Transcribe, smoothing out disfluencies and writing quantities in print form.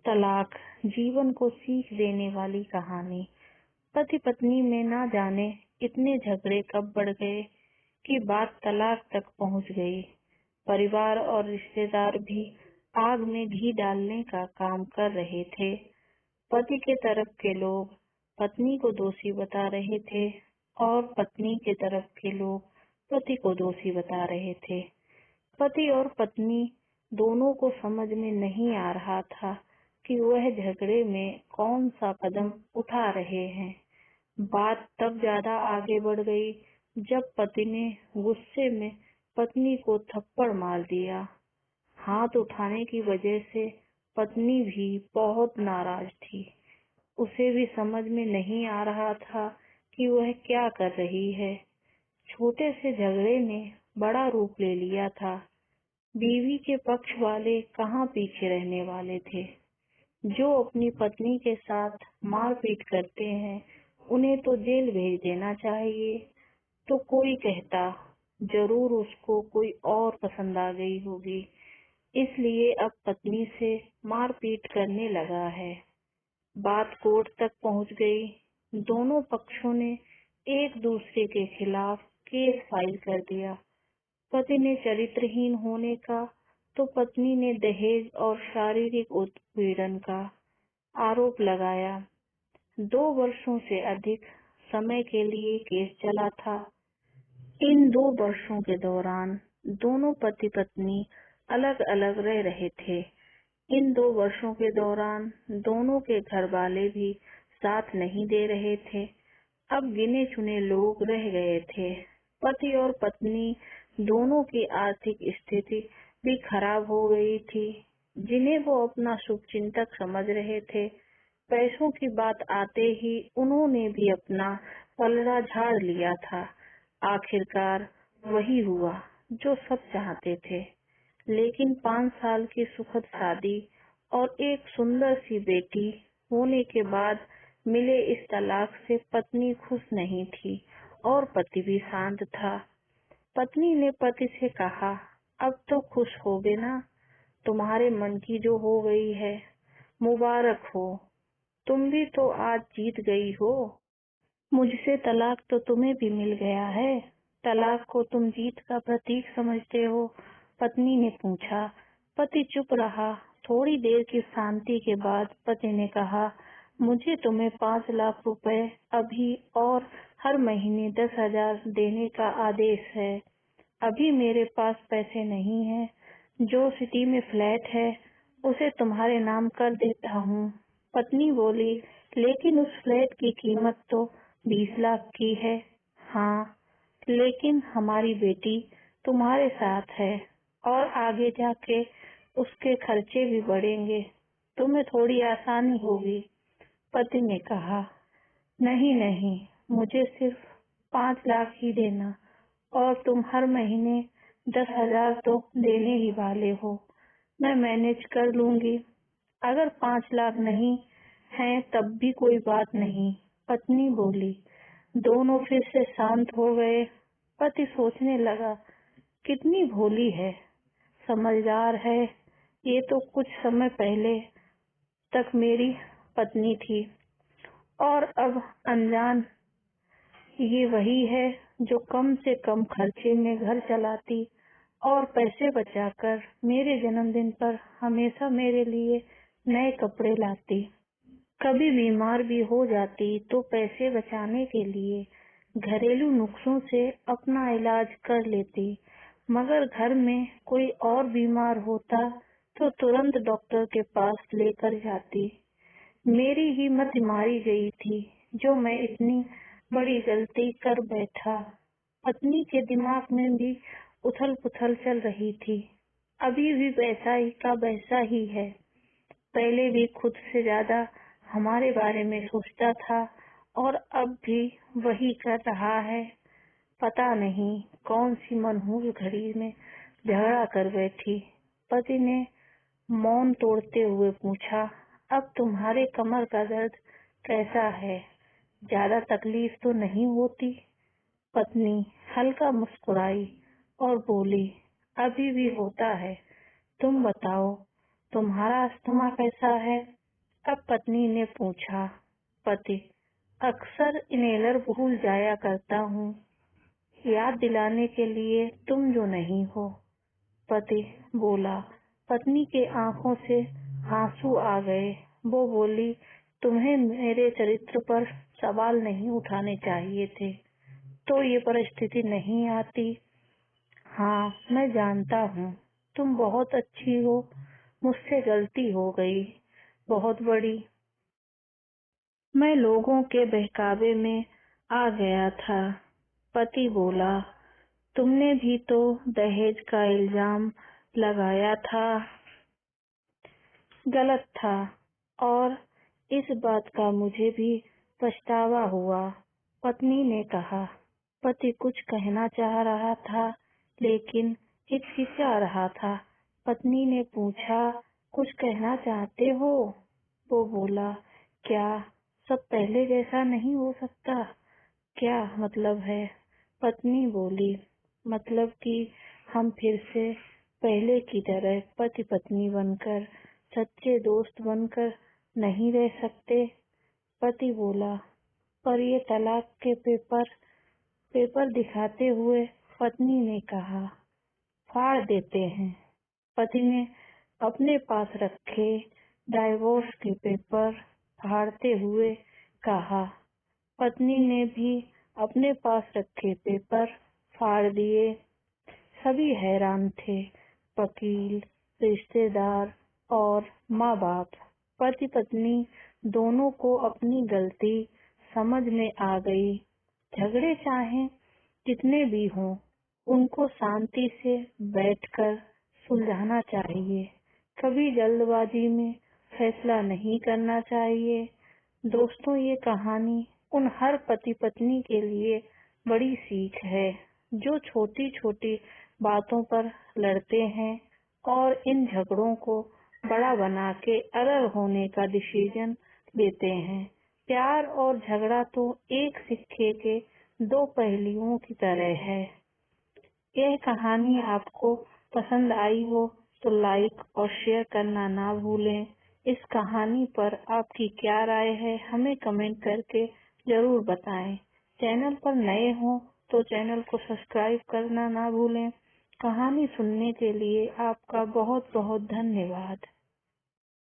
तलाक जीवन को सीख देने वाली कहानी। पति पत्नी में ना जाने इतने झगड़े कब बढ़ गए कि बात तलाक तक पहुंच गई। परिवार और रिश्तेदार भी आग में घी डालने का काम कर रहे थे। पति के तरफ के लोग पत्नी को दोषी बता रहे थे और पत्नी के तरफ के लोग पति को दोषी बता रहे थे। पति और पत्नी दोनों को समझ में नहीं आ रहा था कि वह झगड़े में कौन सा कदम उठा रहे हैं। बात तब ज्यादा आगे बढ़ गई जब पति ने गुस्से में पत्नी को थप्पड़ मार दिया। हाथ उठाने की वजह से पत्नी भी बहुत नाराज थी। उसे भी समझ में नहीं आ रहा था कि वह क्या कर रही है। छोटे से झगड़े ने बड़ा रूप ले लिया था। बीवी के पक्ष वाले कहाँ पीछे रहने वाले थे। जो अपनी पत्नी के साथ मारपीट करते हैं उन्हें तो जेल भेज देना चाहिए। तो कोई कहता जरूर उसको कोई और पसंद आ गई होगी, इसलिए अब पत्नी से मारपीट करने लगा है। बात कोर्ट तक पहुंच गई। दोनों पक्षों ने एक दूसरे के खिलाफ केस फाइल कर दिया। पति ने चरित्रहीन होने का तो पत्नी ने दहेज और शारीरिक उत्पीड़न का आरोप लगाया। 2 वर्षों से अधिक समय के लिए केस चला था। इन 2 वर्षों के दौरान दोनों पति पत्नी अलग अलग रह रहे थे। इन 2 वर्षों के दौरान दोनों के घर वाले भी साथ नहीं दे रहे थे। अब गिने चुने लोग रह गए थे। पति और पत्नी दोनों की आर्थिक स्थिति भी खराब हो गई थी, जिन्हें वो अपना शुभचिंतक समझ रहे थे। पैसों की बात आते ही उन्होंने भी अपना पलड़ा झाड़ लिया था। आखिरकार वही हुआ जो सब चाहते थे। लेकिन 5 साल की सुखद शादी और एक सुंदर सी बेटी होने के बाद मिले इस तलाक से पत्नी खुश नहीं थी और पति भी शांत था। पत्नी ने पति से कहा, अब तो खुश होगे ना? तुम्हारे मन की जो हो गई है, मुबारक हो। तुम भी तो आज जीत गई हो। मुझसे तलाक तो तुम्हें भी मिल गया है। तलाक को तुम जीत का प्रतीक समझते हो? पत्नी ने पूछा। पति चुप रहा। थोड़ी देर की शांति के बाद पति ने कहा, मुझे तुम्हें 5 लाख रुपए अभी और हर महीने 10,000 देने का आदेश है। अभी मेरे पास पैसे नहीं हैं। जो सिटी में फ्लैट है उसे तुम्हारे नाम कर देता हूँ। पत्नी बोली, लेकिन उस फ्लैट की कीमत तो 20 लाख की है। हाँ, लेकिन हमारी बेटी तुम्हारे साथ है और आगे जाके उसके खर्चे भी बढ़ेंगे। तुम्हें थोड़ी आसानी होगी। पति ने कहा, नहीं नहीं, मुझे सिर्फ 5 लाख ही देना और तुम हर महीने 10,000 तो देने ही वाले हो। मैं मैनेज कर लूंगी। अगर 5 लाख नहीं है तब भी कोई बात नहीं। पत्नी बोली। दोनों फिर से शांत हो गए। पति सोचने लगा, कितनी भोली है, समझदार है। ये तो कुछ समय पहले तक मेरी पत्नी थी और अब अनजान ये वही है जो कम से कम खर्चे में घर चलाती और पैसे बचाकर मेरे जन्मदिन पर हमेशा मेरे लिए नए कपड़े लाती। कभी बीमार भी हो जाती तो पैसे बचाने के लिए घरेलू नुस्खों से अपना इलाज कर लेती। मगर घर में कोई और बीमार होता तो तुरंत डॉक्टर के पास लेकर जाती। मेरी हिम्मत मारी गई थी जो मैं इतनी बड़ी गलती कर बैठा। पत्नी के दिमाग में भी उथल पुथल चल रही थी। अभी भी वैसा ही का वैसा ही है। पहले भी खुद से ज्यादा हमारे बारे में सोचता था और अब भी वही कर रहा है। पता नहीं कौन सी मनहूस घड़ी में झगड़ा कर बैठी। पति ने मौन तोड़ते हुए पूछा, अब तुम्हारे कमर का दर्द कैसा है? ज्यादा तकलीफ तो नहीं होती? पत्नी हल्का मुस्कुराई और बोली, अभी भी होता है। तुम बताओ, तुम्हारा अस्थमा कैसा है? अब पत्नी ने पूछा। पति, अक्सर इन्हेलर भूल जाया करता हूँ, याद दिलाने के लिए तुम जो नहीं हो। पति बोला। पत्नी के आंखों से आंसू आ गए। वो बोली, तुम्हें मेरे चरित्र पर सवाल नहीं उठाने चाहिए थे, तो ये परिस्थिति नहीं आती। हाँ, मैं जानता हूँ, तुम बहुत अच्छी हो, मुझसे गलती हो गई, बहुत बड़ी। मैं लोगों के बहकावे में आ गया था। पति बोला, तुमने भी तो दहेज का इल्जाम लगाया था। गलत था, और इस बात का मुझे भी पछतावा हुआ। पत्नी ने कहा। पति कुछ कहना चाह रहा था, लेकिन हिचकिचा रहा था। पत्नी ने पूछा, कुछ कहना चाहते हो? वो बोला, क्या सब पहले जैसा नहीं हो सकता? क्या मतलब है? पत्नी बोली, मतलब कि हम फिर से पहले की तरह पति पत्नी बनकर, सच्चे दोस्त बनकर नहीं रह सकते। पति बोला, पर ये तलाक के पेपर दिखाते हुए पत्नी ने कहा, फाड़ देते हैं। पति ने अपने पास रखे डाइवोर्स के पेपर फाड़ते हुए कहा। पत्नी ने भी अपने पास रखे पेपर फाड़ दिए। सभी हैरान थे, वकील, रिश्तेदार और माँ बाप। पति पत्नी दोनों को अपनी गलती समझ में आ गई। झगड़े चाहे कितने भी हों, उनको शांति से बैठकर सुलझाना चाहिए। कभी जल्दबाजी में फैसला नहीं करना चाहिए। दोस्तों, ये कहानी उन हर पति पत्नी के लिए बड़ी सीख है, जो छोटी छोटी बातों पर लड़ते हैं और इन झगड़ों को बड़ा बना के अलग होने का डिसीजन लेते हैं। प्यार और झगड़ा तो एक सिक्के के दो पहलुओं की तरह है। यह कहानी आपको पसंद आई हो तो लाइक और शेयर करना ना भूलें। इस कहानी पर आपकी क्या राय है, हमें कमेंट करके जरूर बताएं। चैनल पर नए हो तो चैनल को सब्सक्राइब करना ना भूलें। कहानी सुनने के लिए आपका बहुत बहुत धन्यवाद।